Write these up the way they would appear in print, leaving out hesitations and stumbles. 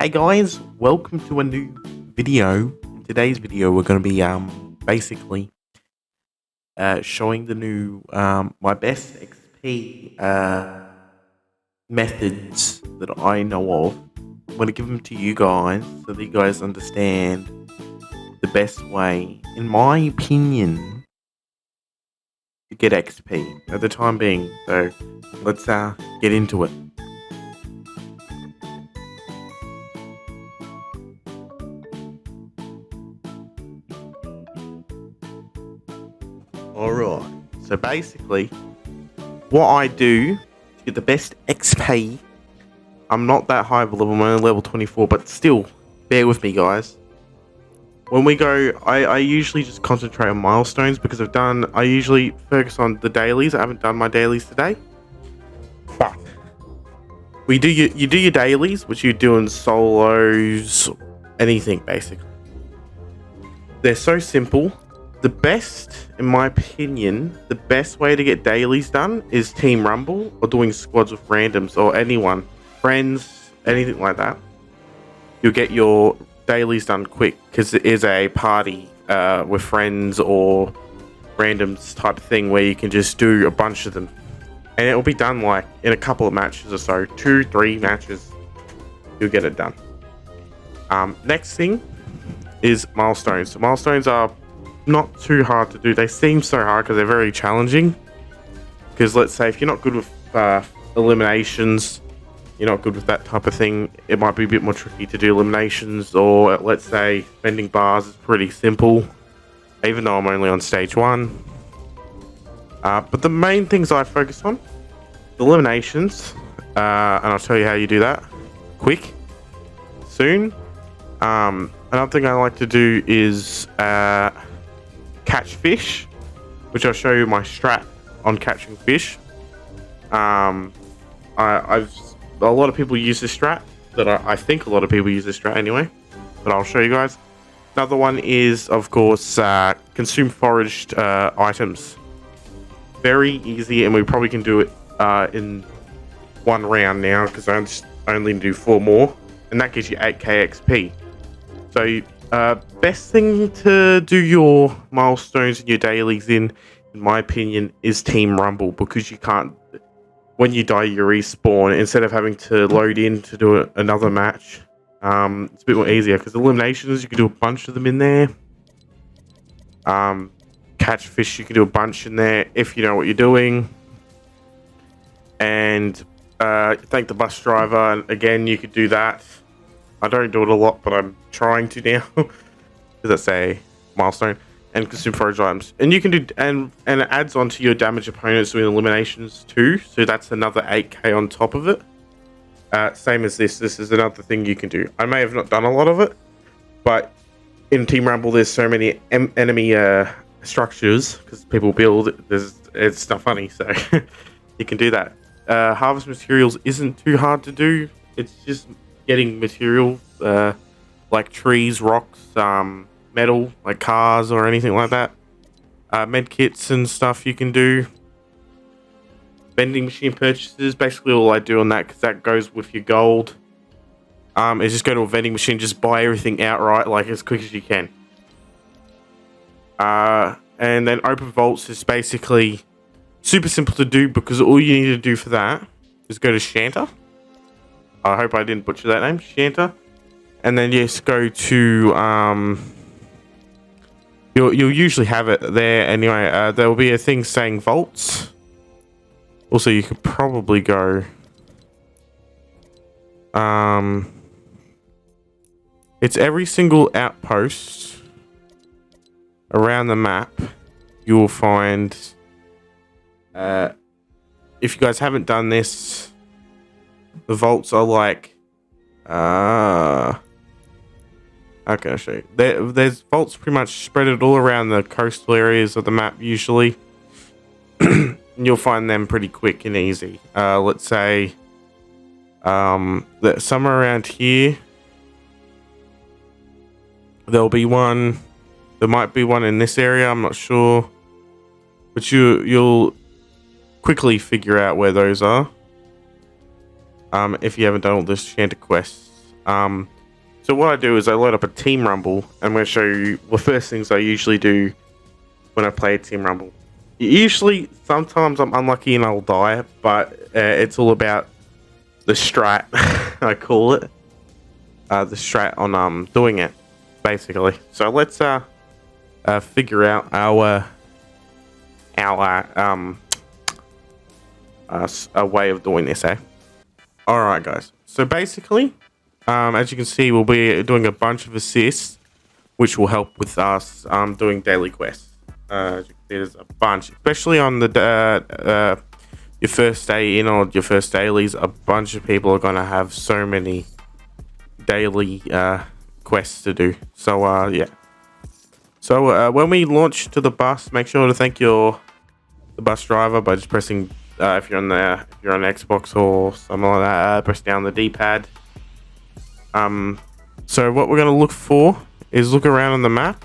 Hey guys, welcome to a new video. In today's video, we're going to be basically showing the new my best XP methods that I know of. I'm going to give them to you guys so that you guys understand the best way, in my opinion, to get XP at the time being. So let's get into it. Alright, so basically, what I do to get the best XP, I'm not that high of a level, I'm only level 24, but still, bear with me guys. When we go, I usually just concentrate on milestones because I usually focus on the dailies. I haven't done my dailies today. But, you do your dailies, which you do in solos, anything basically. They're so simple. The best, in my opinion, the best way to get dailies done is Team Rumble or doing squads with randoms or anyone, friends, anything like that. You'll get your dailies done quick because it is a party with friends or randoms type of thing where you can just do a bunch of them. And it'll be done like in a couple of matches or so, 2-3 matches, you'll get it done. Next thing is milestones. So milestones are not too hard to do. They seem so hard because they're very challenging. Because let's say if you're not good with eliminations, you're not good with that type of thing, it might be a bit more tricky to do eliminations. Or let's say bending bars is pretty simple, even though I'm only on stage 1. But the main things I focus on, the eliminations, and I'll tell you how you do that quick, soon. Another thing I like to do is catch fish, which I'll show you my strat on catching fish. A lot of people use this strat. I think a lot of people use this strat anyway, but I'll show you guys. Another one is, of course, consume foraged items. Very easy, and we probably can do it in one round now because I only do 4 more, and that gives you 8k XP. So best thing to do your milestones and your dailies in my opinion, is Team Rumble, because you can't, when you die you respawn instead of having to load in to do another match. It's a bit more easier because eliminations, you can do a bunch of them in there. Catch fish, you can do a bunch in there if you know what you're doing. And thank the bus driver, and again you could do that. I don't do it a lot, but I'm trying to now because that's a milestone. And consume forage items, and you can do, and it adds on to your damage opponents doing eliminations too, so that's another 8k on top of it. Same as this is another thing you can do. I may have not done a lot of it, but in Team Rumble there's so many enemy structures because people build, it's not funny, so you can do that. Harvest materials isn't too hard to do. It's just getting material like trees, rocks, metal like cars or anything like that. Med kits and stuff you can do. Vending machine purchases, basically all I do on that, because that goes with your gold, is just go to a vending machine, just buy everything outright like as quick as you can. And then open vaults is basically super simple to do, because all you need to do for that is go to Shanta. I hope I didn't butcher that name, Shanta. And then just go to You'll usually have it there anyway. There will be a thing saying vaults. Also, you could probably go. It's every single outpost around the map. You will find. If you guys haven't done this, the vaults are like. Okay, I'll show you. There's vaults pretty much spread all around the coastal areas of the map usually. You'll find them pretty quick and easy. Let's say that somewhere around here there'll be one. There might be one in this area, I'm not sure. But you'll quickly figure out where those are. If you haven't done all this Shanta quests. So what I do is I load up a team rumble. I'm going to show you the first things I usually do when I play a team rumble. Usually, sometimes I'm unlucky and I'll die, but it's all about the strat. I call it the strat on doing it, basically. So let's figure out our a way of doing this, eh? All right, guys. So basically, as you can see, we'll be doing a bunch of assists, which will help with us doing daily quests. As you can see, there's a bunch, especially on the your first day in or your first dailies. A bunch of people are gonna have so many daily quests to do. So yeah. So when we launch to the bus, make sure to thank the bus driver by just pressing if you're on Xbox or something like that, press down the D-pad. So what we're gonna look for is look around on the map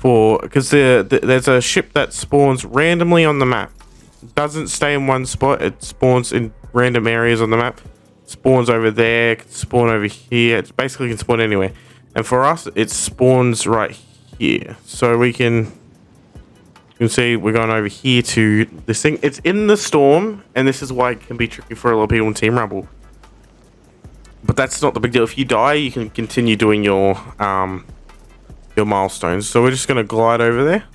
because there's a ship that spawns randomly on the map. It doesn't stay in one spot. It spawns in random areas on the map. Spawns over there, can spawn over here. It basically can spawn anywhere. And for us, it spawns right here. So you can see we're going over here to this thing. It's in the storm, and this is why it can be tricky for a lot of people in Team Rumble. But that's not the big deal. If you die, you can continue doing your milestones. So we're just going to glide over there.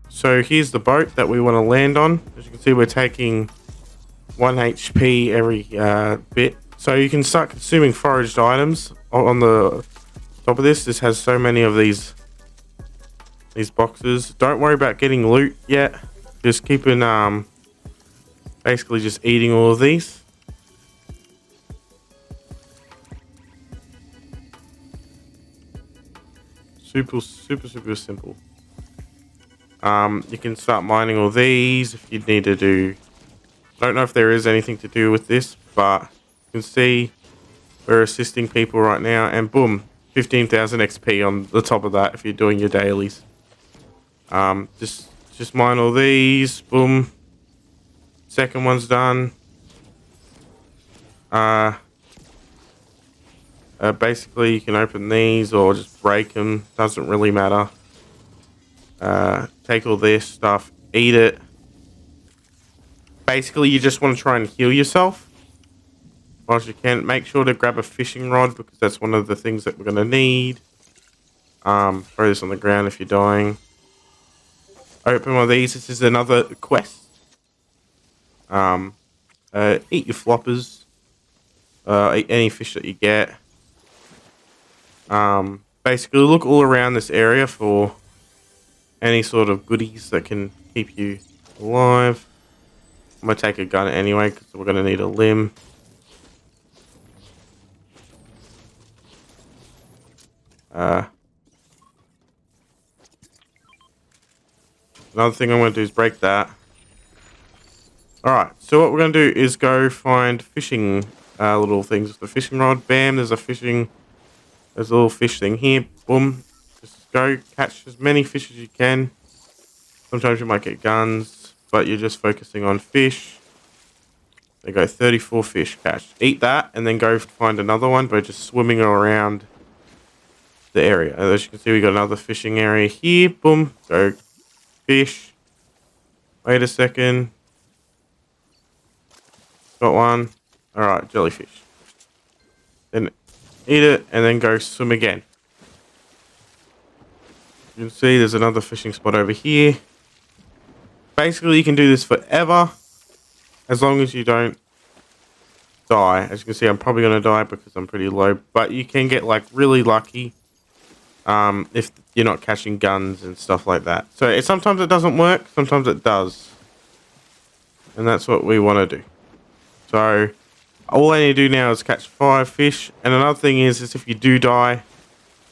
So here's the boat that we want to land on. As you can see, we're taking 1 HP every bit. So you can start consuming foraged items on the top of this. This has so many of these boxes. Don't worry about getting loot yet. Just keeping basically just eating all of these. Super simple. You can start mining all these if you need to do. Don't know if there is anything to do with this, but you can see we're assisting people right now, and boom, 15,000 XP on the top of that if you're doing your dailies. Just mine all these. Boom. Second one's done. Basically, you can open these or just break them. Doesn't really matter. Take all this stuff, eat it. Basically, you just want to try and heal yourself whilst you can. Make sure to grab a fishing rod because that's one of the things that we're going to need. Throw this on the ground if you're dying. Open one of these. This is another quest. Eat your floppers. Eat any fish that you get. Basically, look all around this area for any sort of goodies that can keep you alive. I'm going to take a gun anyway because we're going to need a limb. Another thing I'm going to do is break that. Alright, so what we're going to do is go find fishing little things. The fishing rod, bam, there's a little fish thing here. Boom. Just go catch as many fish as you can. Sometimes you might get guns, but you're just focusing on fish. There you go, 34 fish catched. Eat that and then go find another one by just swimming around the area. As you can see, we got another fishing area here. Boom. Go fish. Wait a second. Got one. Alright, jellyfish. Then eat it and then go swim again. You can see there's another fishing spot over here. Basically, you can do this forever as long as you don't die. As you can see, I'm probably going to die because I'm pretty low, but you can get like really lucky if you're not catching guns and stuff like that. So sometimes it doesn't work, sometimes it does. And that's what we want to do. So all I need to do now is catch 5 fish. And another thing is if you do die,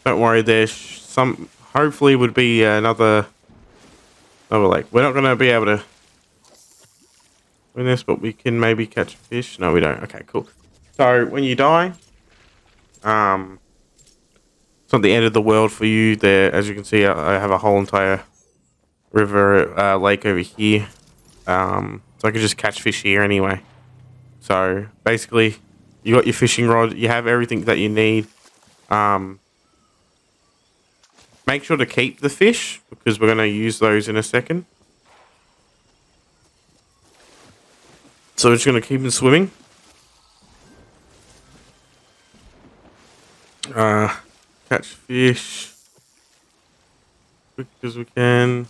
don't worry, there's some, hopefully would be another lake. We're not going to be able to win this, but we can maybe catch fish. No, we don't. Okay, cool. So when you die, It's not the end of the world for you. There, as you can see, I have a whole entire river, lake over here. So I could just catch fish here anyway. So basically, you got your fishing rod. You have everything that you need. Make sure to keep the fish because we're going to use those in a second. So we're just going to keep them swimming. Catch fish quick as we can.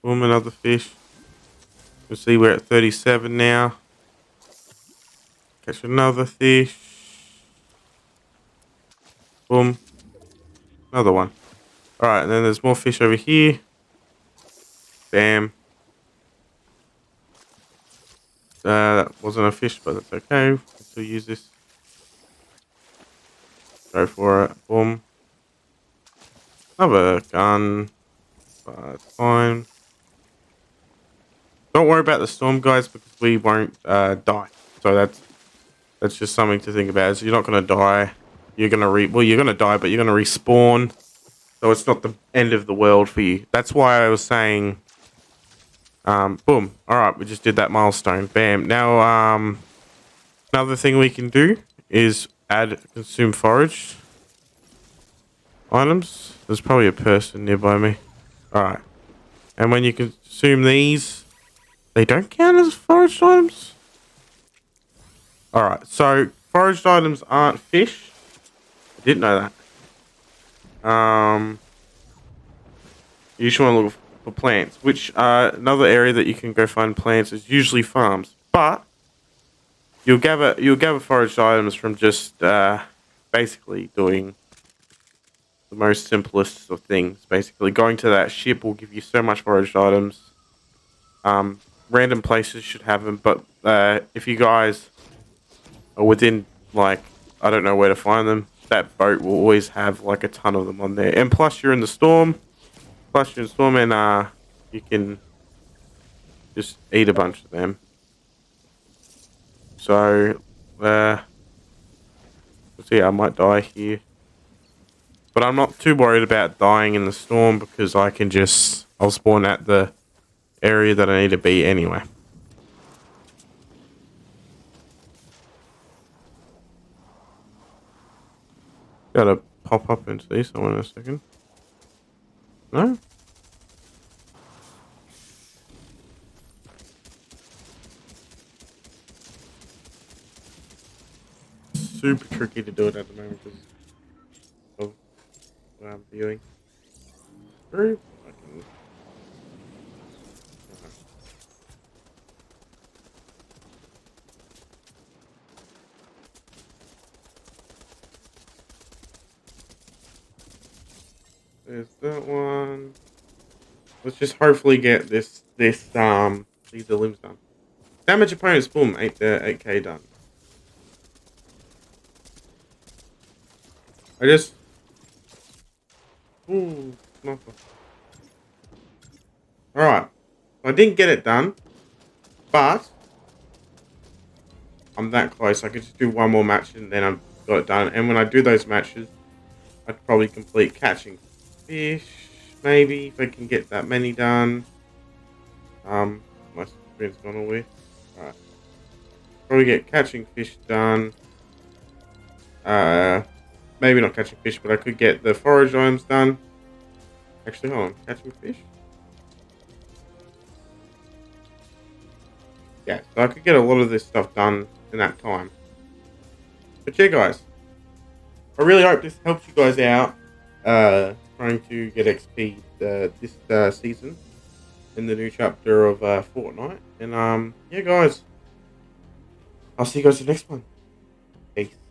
Boom, another fish. You'll see we're at 37 now. Catch another fish. Boom. Another one. Alright, and then there's more fish over here. Bam. That wasn't a fish, but that's okay. We can still use this. Go for it. Boom. Another gun. But it's fine. Don't worry about the storm, guys, because we won't die. So that's just something to think about. So you're not gonna die. You're gonna you're gonna die, but you're gonna respawn. So it's not the end of the world for you. That's why I was saying boom. Alright, we just did that milestone. Bam. Now another thing we can do is add consume forage items. There's probably a person nearby me. Alright. And when you consume these, they don't count as foraged items? Alright, so foraged items aren't fish. I didn't know that. You just want to look for plants, which another area that you can go find plants is usually farms. But you'll gather foraged items from just basically doing the most simplest of things. Basically, going to that ship will give you so much foraged items. Random places should have them, but if you guys are within, like, I don't know where to find them, that boat will always have like a ton of them on there. And plus you're in the storm. And you can just eat a bunch of them. So let's see, I might die here. But I'm not too worried about dying in the storm because I'll spawn at the area that I need to be anyway. Gotta pop up and see someone in a second. No? Super tricky to do it at the moment because of what I'm viewing. Very fucking... There's that one. Let's just hopefully get these limbs done. Damage opponents, boom, 8k done. Ooh, alright. I didn't get it done, but I'm that close. I could just do one more match and then I've got it done. And when I do those matches, I'd probably complete catching fish, maybe, if I can get that many done. My screen's gone away. Alright. Probably get catching fish done. Maybe not catching fish, but I could get the forage items done. Actually, hold on. Catching fish? Yeah, so I could get a lot of this stuff done in that time. But yeah, guys. I really hope this helps you guys out. Trying to get XP this season in the new chapter of Fortnite. And yeah, guys. I'll see you guys in the next one. Peace.